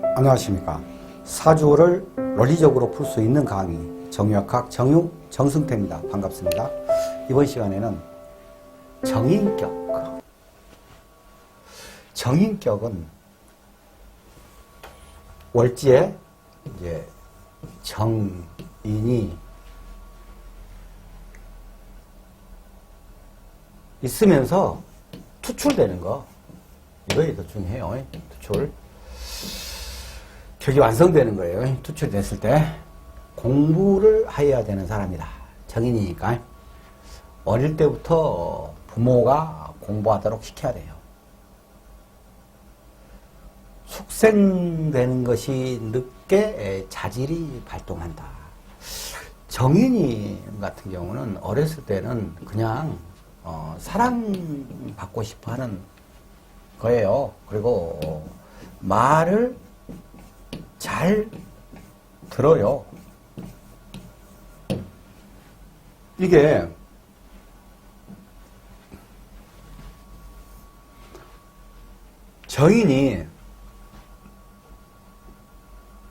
안녕하십니까. 사주를 논리적으로 풀 수 있는 강의 정유학학 정유 정승태입니다. 반갑습니다. 이번 시간에는 정인격. 정인격은 월지에 이제 정인이 있으면서 투출되는 거, 이거에 더 중요해요. 투출. 격이 완성되는 거예요. 투출됐을 때 공부를 해야 되는 사람이다. 정인이니까 어릴 때부터 부모가 공부하도록 시켜야 돼요. 숙생되는 것이 늦게 자질이 발동한다. 정인이 같은 경우는 어렸을 때는 그냥 사랑받고 싶어 하는 거예요. 그리고 말을 잘 들어요. 이게 정인이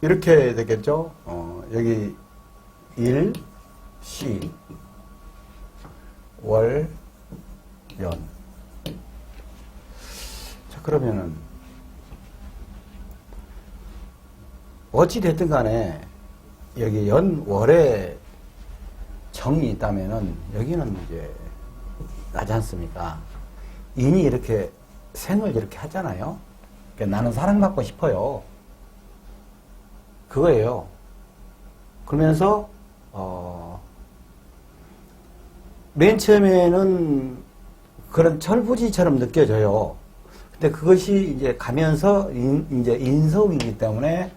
이렇게 되겠죠. 여기 일, 시, 월, 연. 자, 그러면은 어찌 됐든 간에 여기 연, 월에 정이 있다면은 여기는 이제 나지 않습니까? 인이 이렇게 생을 이렇게 하잖아요. 그러니까 나는 사랑받고 싶어요. 그거예요. 그러면서 맨 처음에는 그런 철부지처럼 느껴져요. 근데 그것이 이제 가면서 이제 인성이기 때문에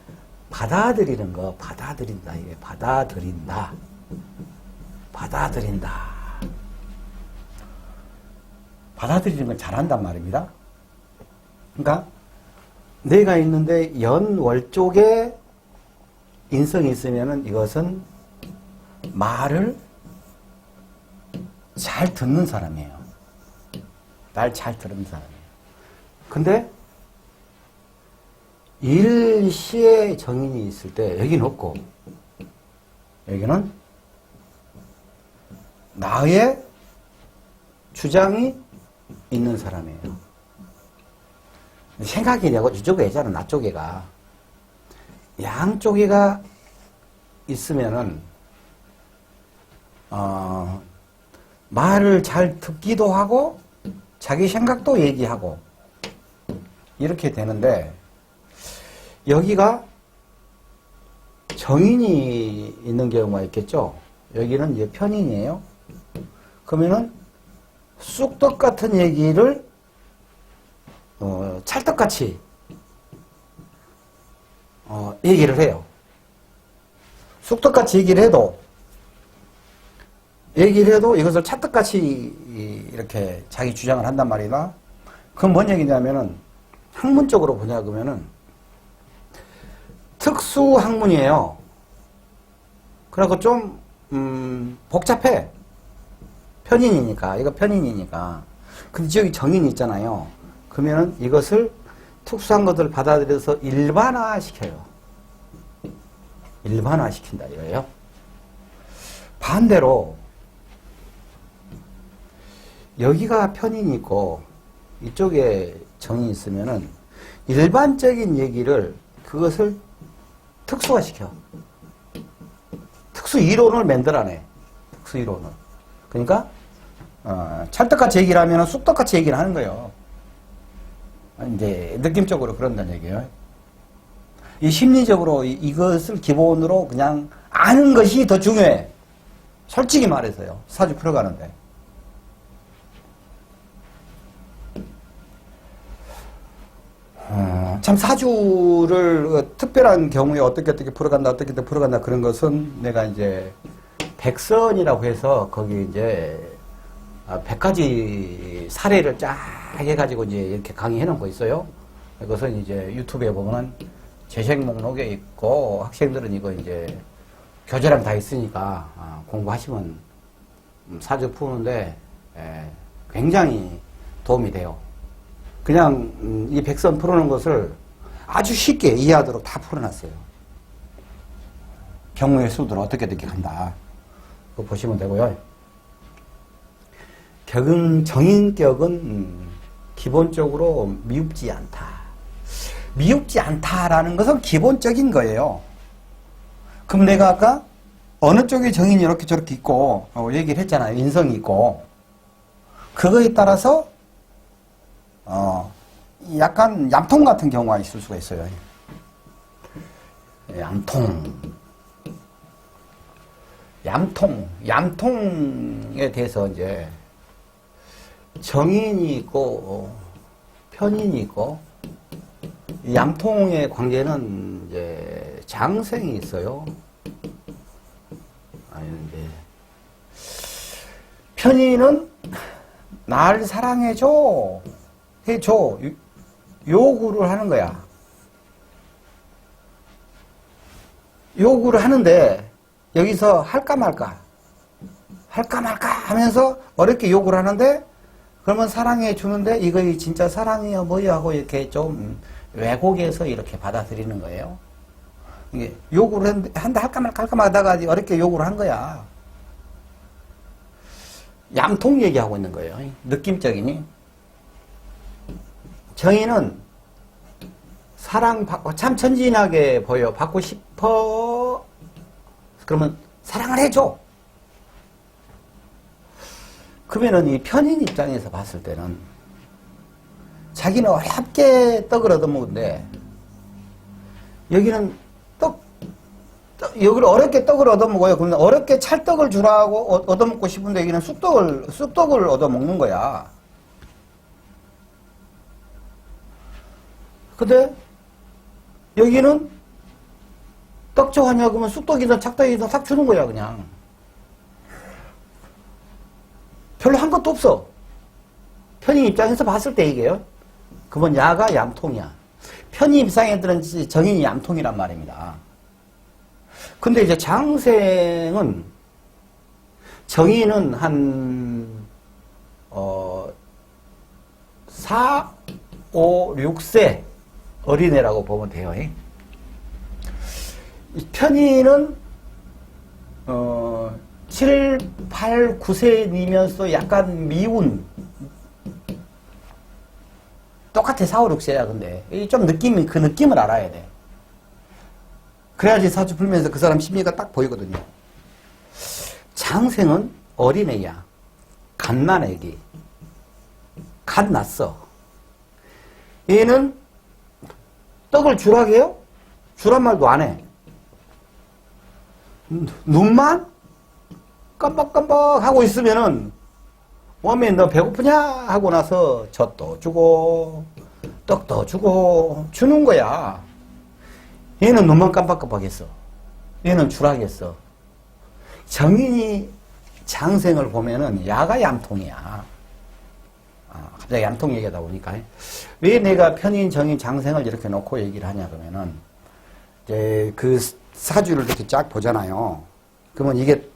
받아들이는 거, 받아들인다. 이게 받아들인다. 받아들인다. 받아들이는 걸 잘한단 말입니다. 그러니까 내가 있는데 연, 월 쪽에 인성이 있으면은 이것은 말을 잘 듣는 사람이에요. 날 잘 듣는 사람이에요. 근데 일시에 정인이 있을 때 여기는 없고 여기는 나의 주장이 있는 사람이에요. 생각이 되고 이쪽에 있잖아. 나 쪽에가 양쪽에가 있으면은 말을 잘 듣기도 하고 자기 생각도 얘기하고 이렇게 되는데 여기가 정인이 있는 경우가 있겠죠. 여기는 이제 편인이에요. 그러면은 쑥떡 같은 얘기를 찰떡같이 얘기를 해요. 쑥떡같이 얘기를 해도 이것을 찰떡같이 이렇게 자기 주장을 한단 말이다. 그건 뭔 얘기냐면은 학문적으로 보냐 그러면은 특수 학문이에요. 그래서 좀 복잡해. 편인이니까. 이거 편인이니까. 근데 저기 정인이 있잖아요. 그러면은 이것을 특수한 것들을 받아들여서 일반화시켜요. 일반화시킨다 이거예요. 반대로 여기가 편인이 있고 이쪽에 정이 있으면은 일반적인 얘기를 그것을 특수화시켜. 특수 이론을 만들어내. 특수 이론을. 그러니까 찰떡같이 얘기를 하면 쑥떡같이 얘기를 하는 거예요. 이제 느낌적으로 그런다는 얘기예요. 이 심리적으로 이것을 기본으로 그냥 아는 것이 더 중요해. 솔직히 말해서요. 사주 풀어가는데. 참 사주를 특별한 경우에 어떻게 풀어간다 그런 것은 내가 이제 백선이라고 해서 거기 이제 100가지 사례를 쫙 해가지고 이제 이렇게 강의해 놓은 거 있어요. 그것은 이제 유튜브에 보면은 재생 목록에 있고 학생들은 이거 이제 교재랑 다 있으니까 공부하시면 사주 푸는데 굉장히 도움이 돼요. 그냥 이 백선 풀어놓은 것을 아주 쉽게 이해하도록 다 풀어놨어요. 경우의 수들을 어떻게 간다. 그거 보시면 되고요. 정인격은 기본적으로 미흡지 않다. 미흡지 않다라는 것은 기본적인 거예요. 그럼 내가 아까 어느 쪽에 정인이 이렇게 저렇게 있고 얘기를 했잖아요. 인성이 있고 그거에 따라서 약간 얌통 같은 경우가 있을 수가 있어요. 얌통에 대해서 이제 정인이 있고 편인이 있고 얌통의 관계는 이제 장생이 있어요. 아닌데 편인은 날 사랑해줘 해줘 요구를 하는 거야. 요구를 하는데 여기서 할까 말까 하면서 어렵게 요구를 하는데 그러면 사랑해 주는데 이거 진짜 사랑이야 뭐야 하고 이렇게 좀 왜곡해서 이렇게 받아들이는 거예요. 이게 요구를 한다 할까 말까 하다가 어렵게 요구를 한 거야. 얌통 얘기하고 있는 거예요. 느낌적이니. 정의는 사랑받고 참 천진하게 보여. 받고 싶어. 그러면 사랑을 해줘. 그러면은 이 편인 입장에서 봤을 때는 자기는 어렵게 떡을 얻어먹는데 여기는 여기를 어렵게 떡을 얻어먹어요. 그러면 어렵게 찰떡을 주라고 얻어먹고 싶은데 여기는 쑥떡을 얻어먹는 거야. 근데 여기는 떡 좋아하냐 그러면 쑥떡이든 찰떡이든 싹 주는 거야 그냥. 별로 한 것도 없어. 편인 입장에서 봤을 때 이게요. 그건 야가 얌통이야. 편인 입장에들은 정인이 얌통이란 말입니다. 근데 이제 장생은 정인은 한 4, 5, 6세 어린애라고 보면 돼요. 편인은 7, 8, 9세이면서 약간 미운 똑같아 4, 5, 6세야 근데 좀 그 느낌을 알아야 돼. 그래야지 사주 풀면서 그 사람 심리가 딱 보이거든요. 장생은 어린애야. 갓난 애기. 갓 났어. 얘는 떡을 주라고 해요? 주란 말도 안 해. 눈만 깜빡깜빡 하고 있으면은 어머니 너 배고프냐? 하고 나서 젖도 주고 떡도 주고 주는 거야. 얘는 눈만 깜빡깜빡했어. 얘는 주라겠어. 정인이 장생을 보면은 야가 얌통이야. 갑자기 얌통 얘기하다 보니까 왜 내가 편인, 정인, 장생을 이렇게 놓고 얘기를 하냐 그러면은 이제 그 사주를 이렇게 쫙 보잖아요. 그러면 이게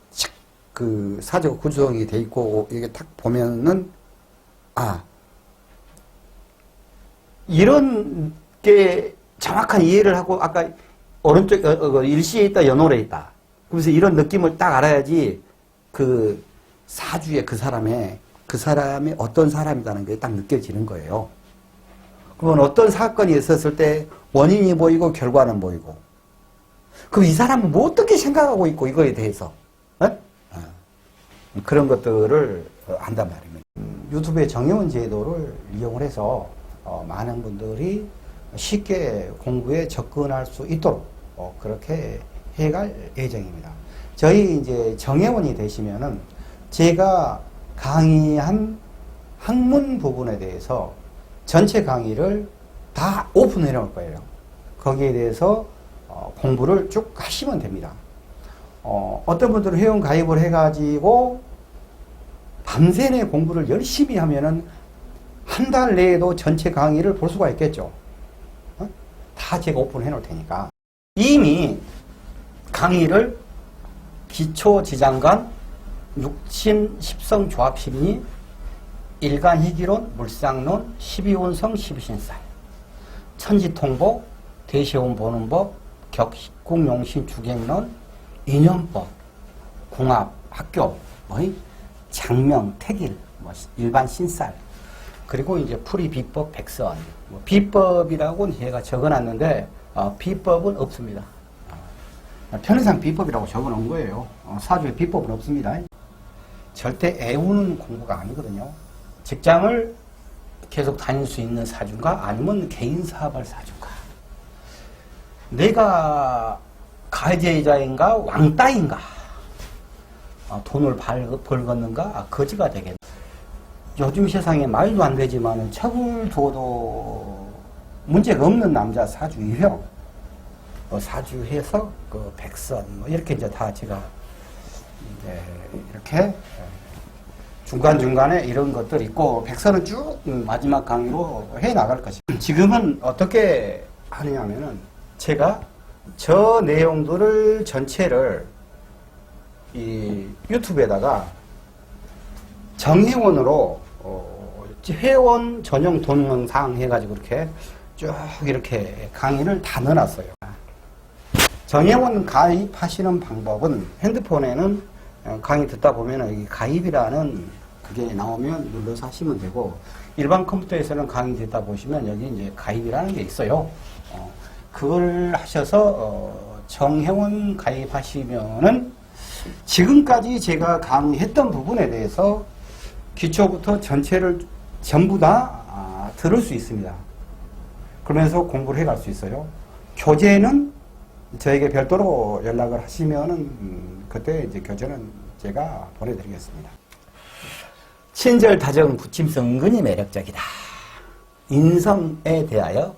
그 사주가 구성이 돼 있고 이게 딱 보면은 이런 게 정확한 이해를 하고 아까 오른쪽 일시에 있다 연월에 있다. 그래서 이런 느낌을 딱 알아야지 그 사주에 그 사람이 어떤 사람이라는 게 딱 느껴지는 거예요. 그러면 어떤 사건이 있었을 때 원인이 보이고 결과는 보이고 그럼 이 사람은 뭐 어떻게 생각하고 있고 이거에 대해서 그런 것들을 한단 말입니다. 유튜브의 정혜원 제도를 이용을 해서 많은 분들이 쉽게 공부에 접근할 수 있도록 그렇게 해갈 예정입니다. 저희 이제 정혜원이 되시면은 제가 강의한 학문 부분에 대해서 전체 강의를 다 오픈해 놓을 거예요. 거기에 대해서 공부를 쭉 하시면 됩니다. 어떤 분들은 회원 가입을 해가지고 밤새내 공부를 열심히 하면은 한 달 내에도 전체 강의를 볼 수가 있겠죠. 다 제가 오픈해 놓을 테니까. 이미 강의를 기초지장간, 육신, 십성 조합심리, 일간희귀론, 물상론, 12운성, 12신살, 천지통보, 대시험 보는 법, 국용신 주객론, 인연법, 궁합, 학교, 장명, 택일, 일반 신살, 그리고 이제 풀이 비법, 백선. 비법이라고는 제가 적어놨는데 비법은 없습니다. 편의상 비법이라고 적어놓은 거예요. 사주에 비법은 없습니다. 절대 애우는 공부가 아니거든요. 직장을 계속 다닐 수 있는 사주인가 아니면 개인 사업할 사주인가. 내가 가해자인가 왕따인가. 돈을 벌겠는가 거지가 되겠네. 요즘 세상에 말도 안 되지만 척을 둬도 문제가 없는 남자 사주 유형. 사주해서 그 백선 이렇게 이제 다 제가 이제 이렇게 중간중간에 이런 것들 있고 백선은 쭉 마지막 강의로 해 나갈 것입니다. 지금은 어떻게 하느냐면은 제가 저 내용들을 전체를 이 유튜브에다가 정회원으로 회원 전용 동영상 해가지고 이렇게 쭉 이렇게 강의를 다 넣어놨어요. 정회원 가입하시는 방법은 핸드폰에는 강의 듣다 보면 여기 가입이라는 그게 나오면 눌러서 하시면 되고, 일반 컴퓨터에서는 강의 듣다 보시면 여기 이제 가입이라는 게 있어요. 그걸 하셔서 정회원 가입하시면은 지금까지 제가 강의했던 부분에 대해서 기초부터 전체를 전부 다 들을 수 있습니다. 그러면서 공부를 해갈 수 있어요. 교재는 저에게 별도로 연락을 하시면은 그때 이제 교재는 제가 보내드리겠습니다. 친절, 다정, 부침성 은근히 매력적이다. 인성에 대하여,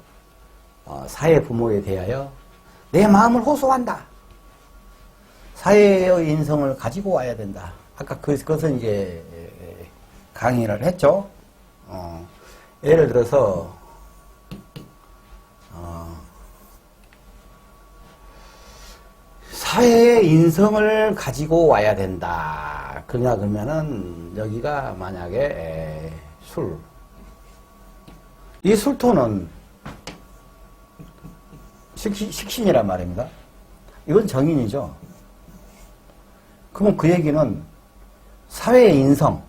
사회 부모에 대하여 내 마음을 호소한다. 사회의 인성을 가지고 와야 된다. 아까 그것은 이제 강의를 했죠. 예를 들어서 사회의 인성을 가지고 와야 된다. 그러면은 여기가 만약에 술. 이 술토는 식신이란 말입니다. 이건 정인이죠. 그러면 그 얘기는 사회의 인성,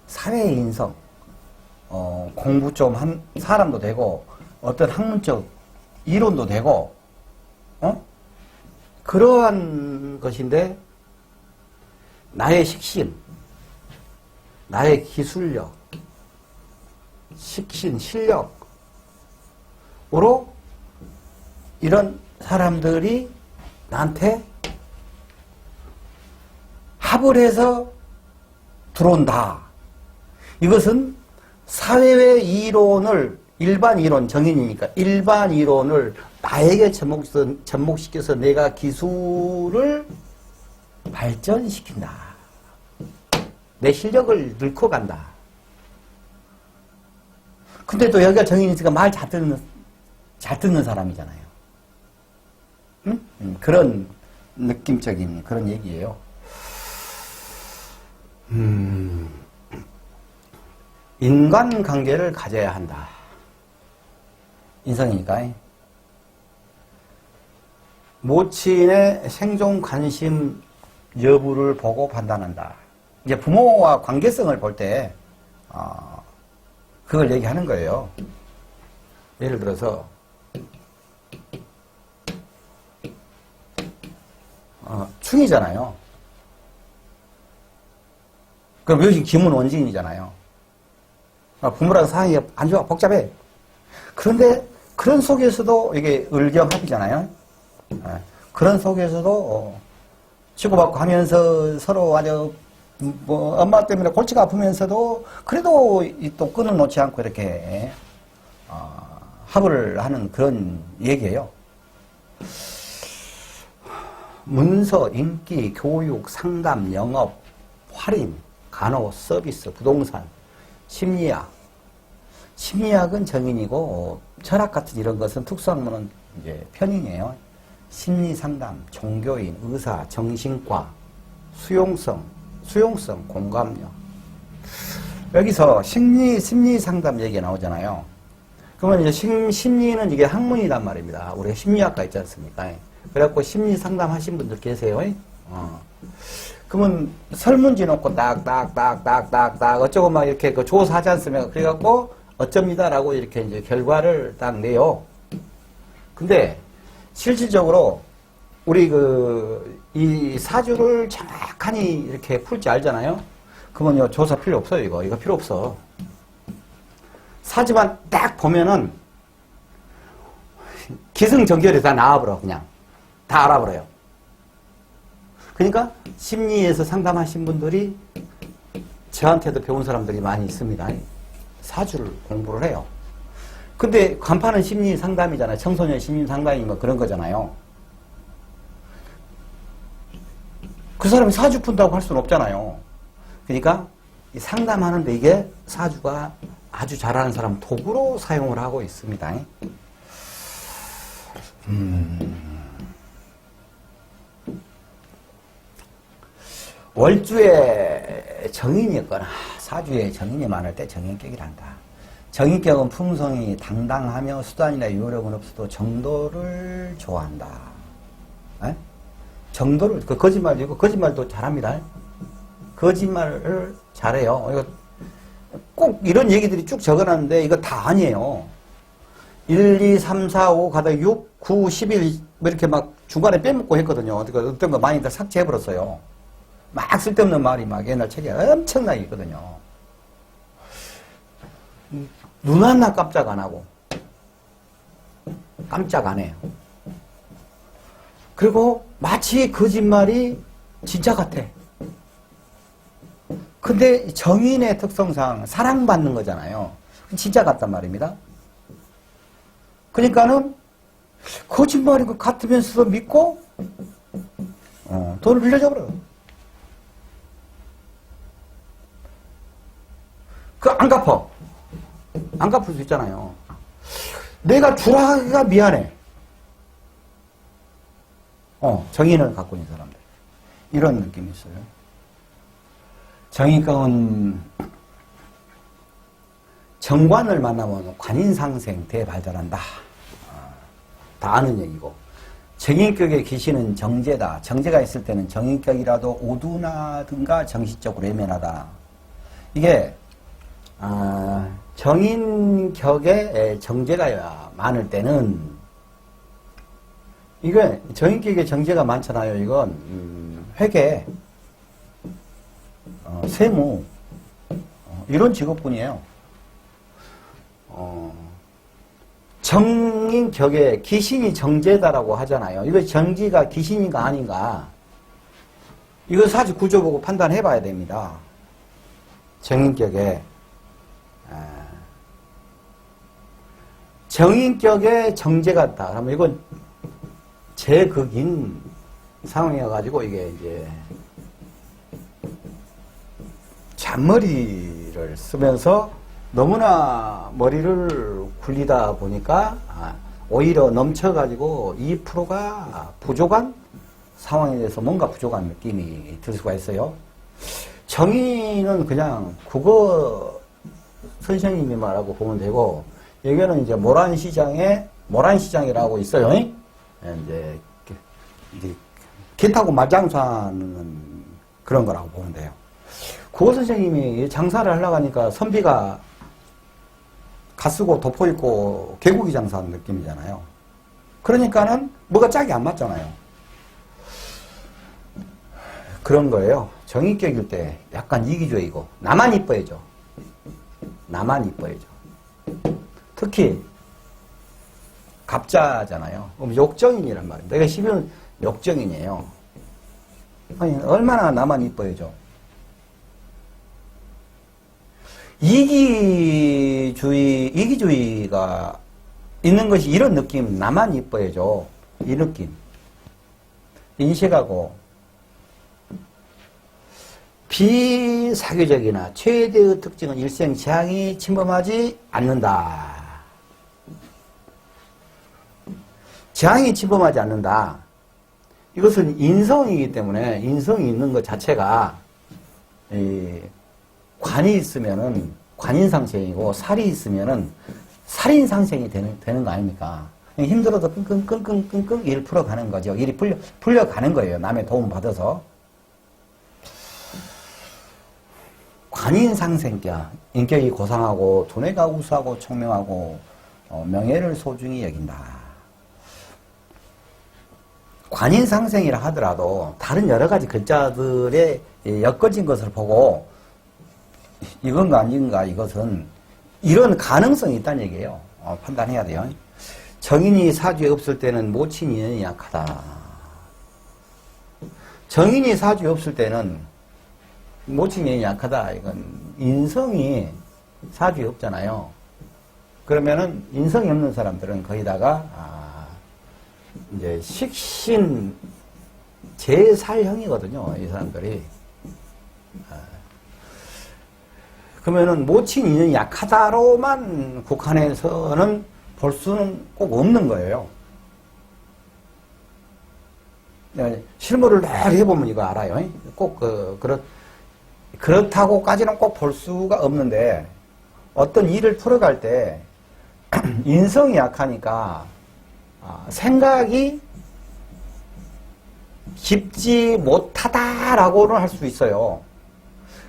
공부 좀 한 사람도 되고, 어떤 학문적 이론도 되고, 그러한 것인데, 나의 식신, 나의 기술력, 식신, 실력으로 이런 사람들이 나한테 합을 해서 들어온다. 이것은 사회의 이론을, 일반 이론, 정인이니까 일반 이론을 나에게 접목시켜서 내가 기술을 발전시킨다. 내 실력을 넣고 간다. 근데 또 여기가 정인이니까 말 잘 듣는 사람이잖아요. 응? 그런 느낌적인 그런 얘기예요. 인간관계를 가져야 한다. 인성이니까. 모친의 생존 관심 여부를 보고 판단한다. 이제 부모와 관계성을 볼 때 그걸 얘기하는 거예요. 예를 들어서 충이잖아요. 그럼 여기 김은원진이잖아요. 부모랑 사이가 안 좋아, 복잡해. 그런데 그런 속에서도 이게 을겸합이잖아요. 그런 속에서도 치고받고 하면서 서로 아주 엄마 때문에 골치가 아프면서도 그래도 또 끊어놓지 않고 이렇게 합을 하는 그런 얘기예요. 문서, 인기, 교육, 상담, 영업, 할인, 간호, 서비스, 부동산, 심리학. 심리학은 정인이고 철학 같은 이런 것은 특수학문은 이제 편인이에요. 심리 상담, 종교인, 의사, 정신과, 수용성, 공감력. 여기서 심리 상담 얘기가 나오잖아요. 그러면 이제 심리는 이게 학문이란 말입니다. 우리가 심리학과 있지 않습니까? 그래갖고 심리 상담하신 분들 계세요. 그러면 설문지 놓고 딱딱딱딱딱딱 어쩌고 막 이렇게 그 조사하지 않습니까? 그래갖고 어쩝니다라고 이렇게 이제 결과를 딱 내요. 근데 실질적으로 우리 이 사주를 정확하니 이렇게 풀지 알잖아요? 그러면 조사 필요 없어요, 이거 필요 없어. 사주만 딱 보면은 기승전결이 다 나와버려, 그냥. 다 알아버려요. 그러니까 심리에서 상담하신 분들이 저한테도 배운 사람들이 많이 있습니다. 사주를 공부를 해요. 근데 간판은 심리 상담이잖아요. 청소년 심리 상담이 뭐 그런 거잖아요. 그 사람이 사주 푼다고 할 수는 없잖아요. 그러니까 이 상담하는데 이게 사주가 아주 잘하는 사람 도구로 사용을 하고 있습니다. 월주에 정인이 있거나 사주에 정인이 많을 때 정인격이란다. 정인격은 품성이 당당하며 수단이나 요령은 없어도 정도를 좋아한다. 에? 정도를, 거짓말이고, 거짓말도 잘합니다. 거짓말을 잘해요. 이거 꼭 이런 얘기들이 쭉 적어놨는데 이거 다 아니에요. 1, 2, 3, 4, 5 가다 6, 9, 11 뭐 이렇게 막 중간에 빼먹고 했거든요. 어떤 거 많이 다 삭제해버렸어요. 막 쓸데없는 말이 막 옛날 책에 엄청나게 있거든요. 눈 하나 깜짝 안 하고 깜짝 안 해요. 그리고 마치 거짓말이 진짜 같아. 근데 정인의 특성상 사랑받는 거잖아요. 진짜 같단 말입니다. 그러니까는 거짓말인 것 같으면서도 믿고 돈을 빌려줘 버려요. 안 갚아. 안 갚을 수 있잖아요. 내가 주라기가 미안해. 정인을 갖고 있는 사람들. 이런 느낌이 있어요. 정인격은 정관을 만나면 관인상생 대발달한다. 다 아는 얘기고. 정인격의 기신은 정제다. 정제가 있을 때는 정인격이라도 오두나든가 정신적으로 예민하다. 이게 정인격에 정제가 많을 때는 이게 정인격에 정제가 많잖아요. 이건 회계, 세무 이런 직업군이에요. 정인격에 기신이 정제다라고 하잖아요. 이거 정지가 기신인가 아닌가 이거 사실 구조 보고 판단해 봐야 됩니다. 정인격에 정인격에 정제가 있다. 그러면 이건 제극인 상황이어가지고 이게 이제 잔머리를 쓰면서 너무나 머리를 굴리다 보니까 오히려 넘쳐가지고 2%가 부족한 상황에 대해서 뭔가 부족한 느낌이 들 수가 있어요. 정의는 그냥 국어 선생님이 말하고 보면 되고, 여기는 이제 모란시장이라고 있어요. 이제 개 타고 말장사하는 그런 거라고 보면 돼요. 국어 선생님이 장사를 하려고 하니까 선비가 갓쓰고 덮어 입고 개고기 장사하는 느낌이잖아요. 그러니까는 뭐가 짝이 안 맞잖아요. 그런 거예요. 정인격일 때 약간 이기주의고 나만 이뻐해줘. 나만 이뻐해줘. 특히 갑자잖아요. 그럼 욕정인이란 말입니다. 내가 12는 욕정인이에요. 아니 얼마나 나만 이뻐해줘. 이기주의가 있는 것이 이런 느낌, 나만 이뻐해줘. 이 느낌. 인식하고, 비사교적이나 최대의 특징은 일생 재앙이 침범하지 않는다. 재앙이 침범하지 않는다. 이것은 인성이기 때문에, 인성이 있는 것 자체가, 관이 있으면은 관인상생이고 살이 있으면은 살인 상생이 되는 거 아닙니까? 힘들어도 끙끙끙끙끙 일 풀어가는 거죠. 일이 풀려가는 거예요. 남의 도움 받아서. 관인상생자, 인격이 고상하고 두뇌가 우수하고 총명하고 명예를 소중히 여긴다. 관인상생이라 하더라도 다른 여러 가지 글자들의 엮어진 것을 보고 이건가 아닌가 이것은 이런 가능성이 있다는 얘기예요. 판단해야 돼요. 정인이 사주에 없을 때는 모친 인연이 약하다. 정인이 사주에 없을 때는 모친 인연이 약하다. 이건 인성이 사주에 없잖아요. 그러면은 인성이 없는 사람들은 거기다가 이제 식신 제살형이거든요. 이 사람들이. 그러면은 모친 인연이 약하다로만 국한해서는 볼 수는 꼭 없는 거예요. 실물을 늘 해보면 이거 알아요. 꼭 그렇다고까지는 꼭 볼 수가 없는데 어떤 일을 풀어갈 때 인성이 약하니까 생각이 깊지 못하다라고는 할 수 있어요.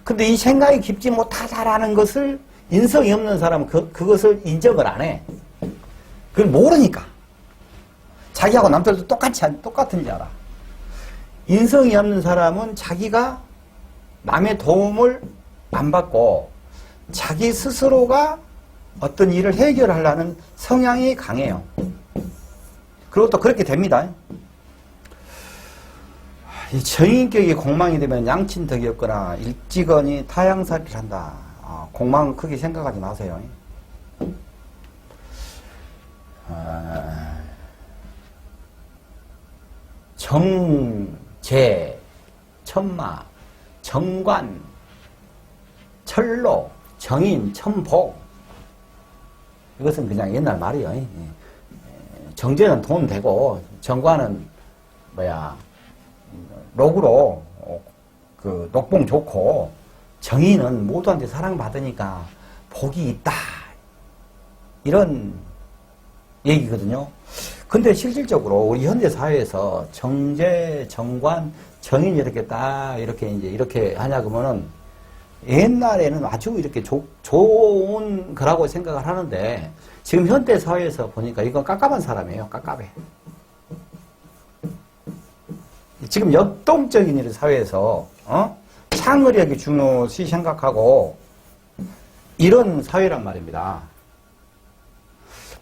근데 이 생각이 깊지 못하다라는 것을 인성이 없는 사람은 그것을 인정을 안 해. 그걸 모르니까. 자기하고 남들도 똑같은지 알아. 인성이 없는 사람은 자기가 남의 도움을 안 받고 자기 스스로가 어떤 일을 해결하려는 성향이 강해요. 그리고 또 그렇게 됩니다. 이 정인격이 공망이 되면 양친덕이 없거나 일찌건이 타양살이를 한다. 공망은 크게 생각하지 마세요. 정제, 천마, 정관, 철로, 정인, 천복. 이것은 그냥 옛날 말이에요. 정제는 돈 되고, 정관은 록으로 녹봉 좋고, 정인은 모두한테 사랑받으니까 복이 있다. 이런 얘기거든요. 근데 실질적으로 우리 현대 사회에서 정제, 정관, 정인 이렇게 하냐 그러면은 옛날에는 아주 이렇게 좋은 거라고 생각을 하는데 지금 현대 사회에서 보니까 이건 깝깝한 사람이에요. 깝깝해. 지금 역동적인 사회에서 창의력이 중요시 생각하고 이런 사회란 말입니다.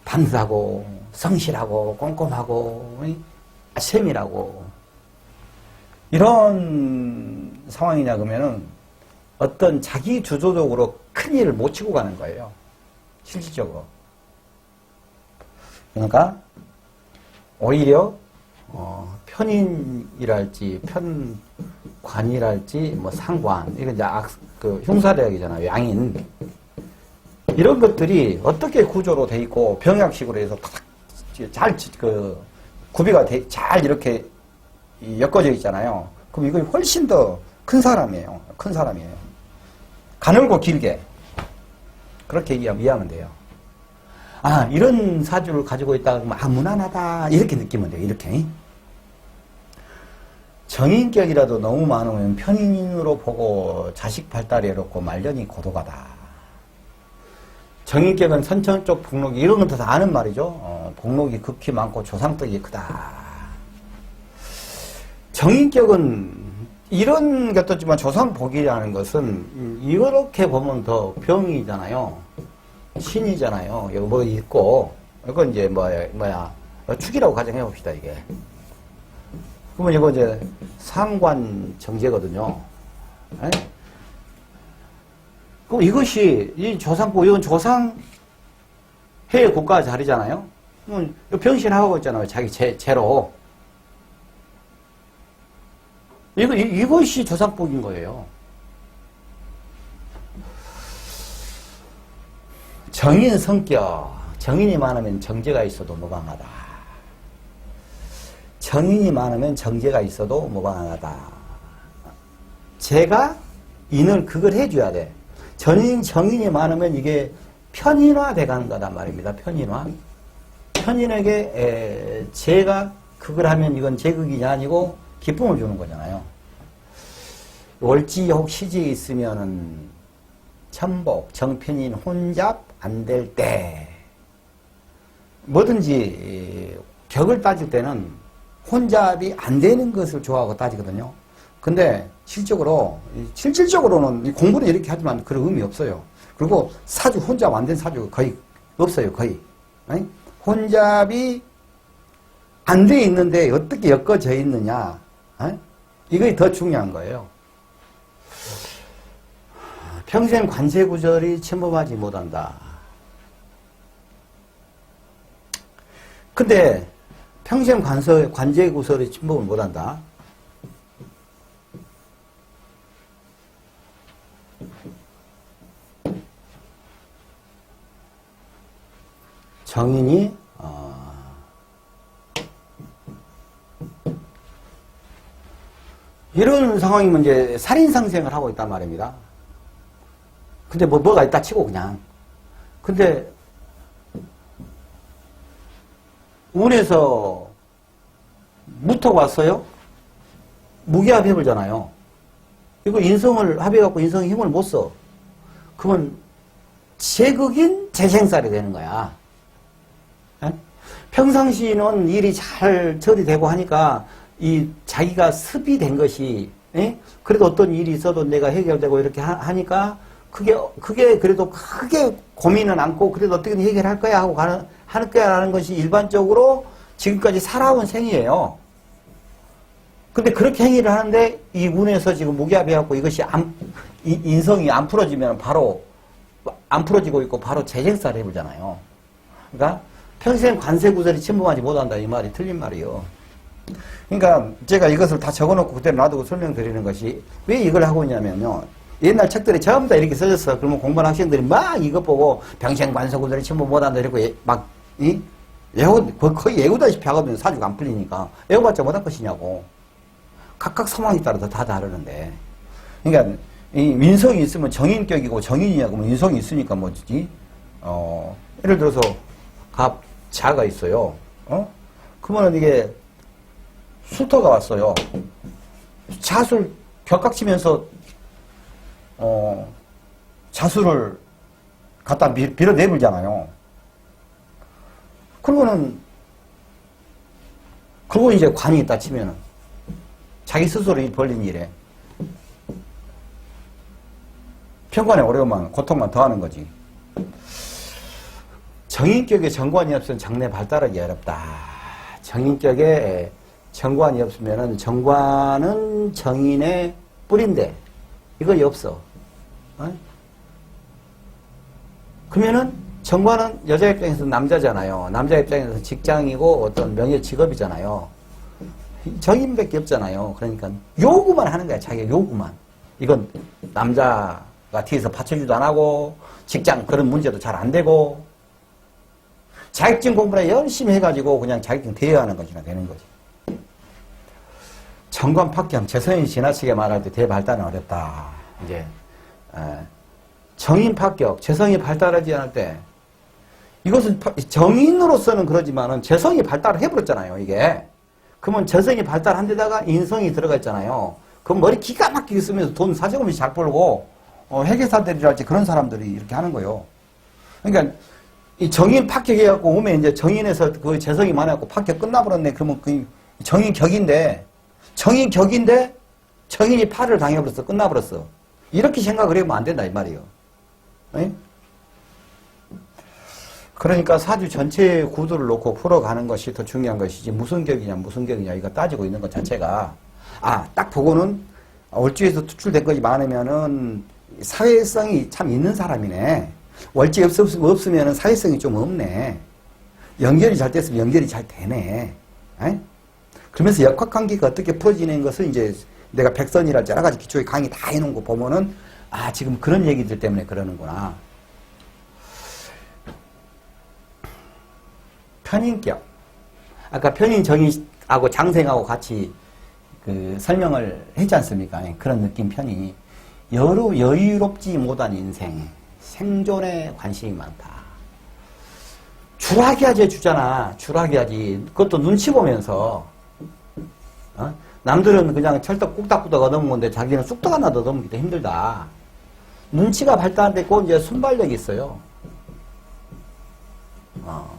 반듯하고 성실하고 꼼꼼하고 세밀하고 이런 상황이냐 그러면은 어떤 자기 주도적으로 큰 일을 못 치고 가는 거예요. 실질적으로. 그러니까 오히려 편인이랄지 편관이랄지 뭐 상관 이건 이제 흉사대학이잖아요. 양인 이런 것들이 어떻게 구조로 돼 있고 병약식으로 해서 잘 구비가 잘 이렇게 엮어져 있잖아요. 그럼 이거 훨씬 더 큰 사람이에요. 큰 사람이에요. 가늘고 길게 그렇게 이해하면 돼요. 이런 사주를 가지고 있다가 무난하다 이렇게 느끼면 돼요. 이렇게 정인격이라도 너무 많으면 편인으로 보고 자식 발달이 어렵고 말년이 고도가다. 정인격은 선천적 복록이 이런 건 다 아는 말이죠. 복록이 극히 많고 조상덕이 크다. 정인격은 이런 것도 있지만 조상복이라는 것은 이렇게 보면 더 병이잖아요. 신이잖아요. 여기 뭐 있고 이건 이제 축이라고 가정해 봅시다. 이게 그러면 이거 이제 상관 정제거든요. 에? 그럼 이것이 이 조상복 이건 조상해 국가 자리잖아요. 그럼 병신하고 있잖아요. 자기 죄로. 이것이 조상복인 거예요. 정인 성격, 정인이 많으면 정제가 있어도 무방하다. 정인이 많으면 정제가 있어도 무방하다. 제가 인을 그걸 해줘야 돼. 정인이 많으면 이게 편인화 돼가는 거단 말입니다. 편인화. 편인에게 제가 그걸 하면 이건 제극이냐 아니고 기쁨을 주는 거잖아요. 월지역 시지에 있으면은 천복, 정편인, 혼잡 안 될 때 뭐든지 격을 따질 때는 혼잡이 안 되는 것을 좋아하고 따지거든요. 근데 실질적으로는 공부는 이렇게 하지만 그런 의미 없어요. 그리고 사주, 혼잡 안 된 사주가 거의 없어요. 거의. 아니? 혼잡이 안 돼 있는데 어떻게 엮어져 있느냐. 이게 더 중요한 거예요. 평생 관세구절이 침범하지 못한다. 근데 평생 관세구절이 침범을 못한다. 정인이 이런 상황이면 이제 살인상생을 하고 있단 말입니다. 근데 뭐가 있다 치고 그냥. 근데 운에서 무토가 왔어요? 무기합 해보잖아요. 이거 인성을 합해갖고 인성의 힘을 못 써. 그러면 제극인 재생살이 되는 거야. 에? 평상시는 일이 잘 처리되고 하니까 이 자기가 습이 된 것이 그래도 어떤 일이 있어도 내가 해결되고 이렇게 하니까 그게 그래도 크게 고민은 않고 그래도 어떻게든 해결할 거야 하고 할 거야라는 것이 일반적으로 지금까지 살아온 생이에요. 근데 그렇게 행위를 하는데 이 운에서 지금 무기합해갖고 이것이 인성이 안 풀어지면 바로 안 풀어지고 있고 바로 재생살을 해보잖아요. 그러니까 평생 관세구설이 침범하지 못한다 이 말이 틀린 말이요. 그러니까 제가 이것을 다 적어놓고 그대로 놔두고 설명드리는 것이 왜 이걸 하고 있냐면요. 옛날 책들이 전부 다 이렇게 써졌어. 그러면 공부하는 학생들이 막 이것 보고 평생 관세구설이 침범 못한다 이러고 막 거의 예고다시피 하거든요. 사주가 안 풀리니까. 예고봤자 못할 것이냐고. 각각 상황에 따라서 다 다르는데. 그러니까 이 민성이 있으면 정인격이고 정인이냐고 하면 인성이 있으니까 뭐지? 예를 들어서 갑, 자가 있어요. 그러면 이게 수토가 왔어요. 자술 격각치면서 자수를 갖다 밀어내불잖아요. 그러고는 그리고 이제 관이 있다 치면은 자기 스스로 벌린 일에 평관의 어려움만 고통만 더하는 거지. 정인격에 정관이 없으면 정내 발달하기 어렵다. 정인격에 정관이 없으면은 정관은 정인의 뿌리인데 이거 없어. 그러면은 정관은 여자 입장에서 남자잖아요. 남자 입장에서 직장이고 어떤 명예 직업이잖아요. 정인밖에 없잖아요. 그러니까 요구만 하는 거야. 자기가 요구만. 이건 남자가 뒤에서 받쳐주지도 안 하고 직장 그런 문제도 잘 안 되고 자격증 공부를 열심히 해가지고 그냥 자격증 대여하는 것이나 되는 거지. 정관 파경, 재성이 지나치게 말할 때 대발달은 어렵다. 이제 정인 파격, 재성이 발달하지 않을 때 이것은 정인으로서는 그러지만은 재성이 발달을 해버렸잖아요. 이게. 그러면 재성이 발달한 데다가 인성이 들어가 있잖아요. 그럼 머리 기가 막히게 쓰면서 돈 사정없이 잘 벌고 회계사들이랄지 그런 사람들이 이렇게 하는 거예요. 그러니까 이 정인 파격해갖고 오면 이제 정인에서 그 재성이 많아갖고 파격 끝나버렸네. 그러면 그 정인격인데 정인이 파를 당해버렸어. 끝나버렸어. 이렇게 생각을 해보면 안 된다 이 말이에요. 에? 그러니까 사주 전체의 구도를 놓고 풀어가는 것이 더 중요한 것이지 무슨 격이냐 이거 따지고 있는 것 자체가 딱 보고는 월주에서 투출된 것이 많으면은 사회성이 참 있는 사람이네. 월지 없으면은 사회성이 좀 없네. 연결이 잘 됐으면 연결이 잘 되네. 에? 그러면서 역학관계가 어떻게 풀어지는 것을 이제 내가 백선이랄지 여러 가지 기초의 강의 다 해놓은 거 보면은 지금 그런 얘기들 때문에 그러는구나. 편인격. 아까 편인 정인하고 장생하고 같이 그 설명을 했지 않습니까? 그런 느낌 편이. 여유롭지 못한 인생. 생존에 관심이 많다. 주라기야지 주잖아. 주라기야지. 그것도 눈치 보면서. 남들은 그냥 철떡 꾹닥꾹닥 얻어먹는 건데 자기는 쑥떡 하나 더 얻어먹기도 힘들다. 눈치가 발달됐고 이제 순발력이 있어요.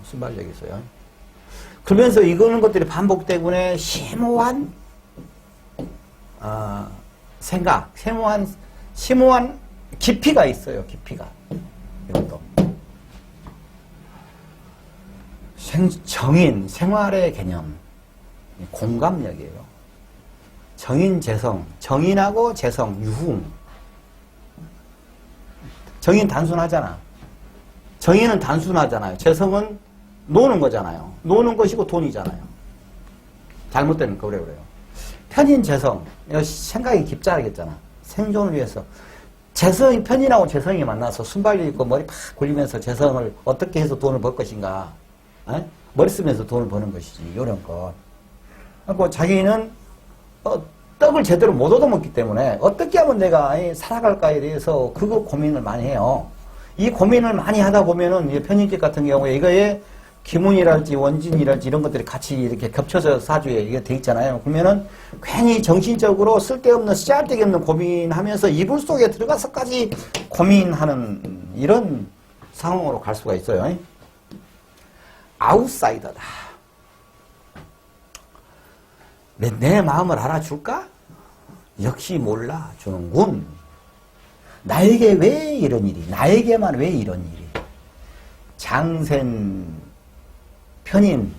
순발력이 있어요. 그러면서 이거는 것들이 반복되고는 심오한 생각, 심오한 깊이가 있어요. 깊이가. 이것도. 정인, 생활의 개념, 공감력이에요. 정인, 재성, 정인하고 재성, 유흥. 정인 단순하잖아. 정인은 단순하잖아요. 재성은 노는 거잖아요. 노는 것이고 돈이잖아요. 잘못된 거 그래요. 편인, 재성. 이거 생각이 깊잖아. 생존을 위해서. 재성이, 편인하고 재성이 만나서 순발력 있고 머리 팍 굴리면서 재성을 어떻게 해서 돈을 벌 것인가. 머리 쓰면서 돈을 버는 것이지. 이런 것. 그리고 자기는 떡을 제대로 못 얻어먹기 때문에 어떻게 하면 내가 살아갈까에 대해서 그거 고민을 많이 해요. 이 고민을 많이 하다 보면은 편인집 같은 경우에 이거에 기문이랄지 원진이랄지 이런 것들이 같이 이렇게 겹쳐서 사주에 이게 돼 있잖아요. 그러면은 괜히 정신적으로 쓸데없는 씨알데기 없는 고민하면서 이불 속에 들어가서까지 고민하는 이런 상황으로 갈 수가 있어요. 아웃사이더다. 내 마음을 알아줄까? 역시 몰라주는군. 나에게 왜 이런 일이? 나에게만 왜 이런 일이? 장생 편인,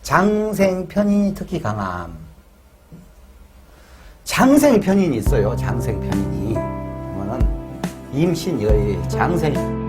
장생 편인이 특히 강함. 장생 편인이 있어요. 장생 편인이. 그러면은 임신 여의 장생.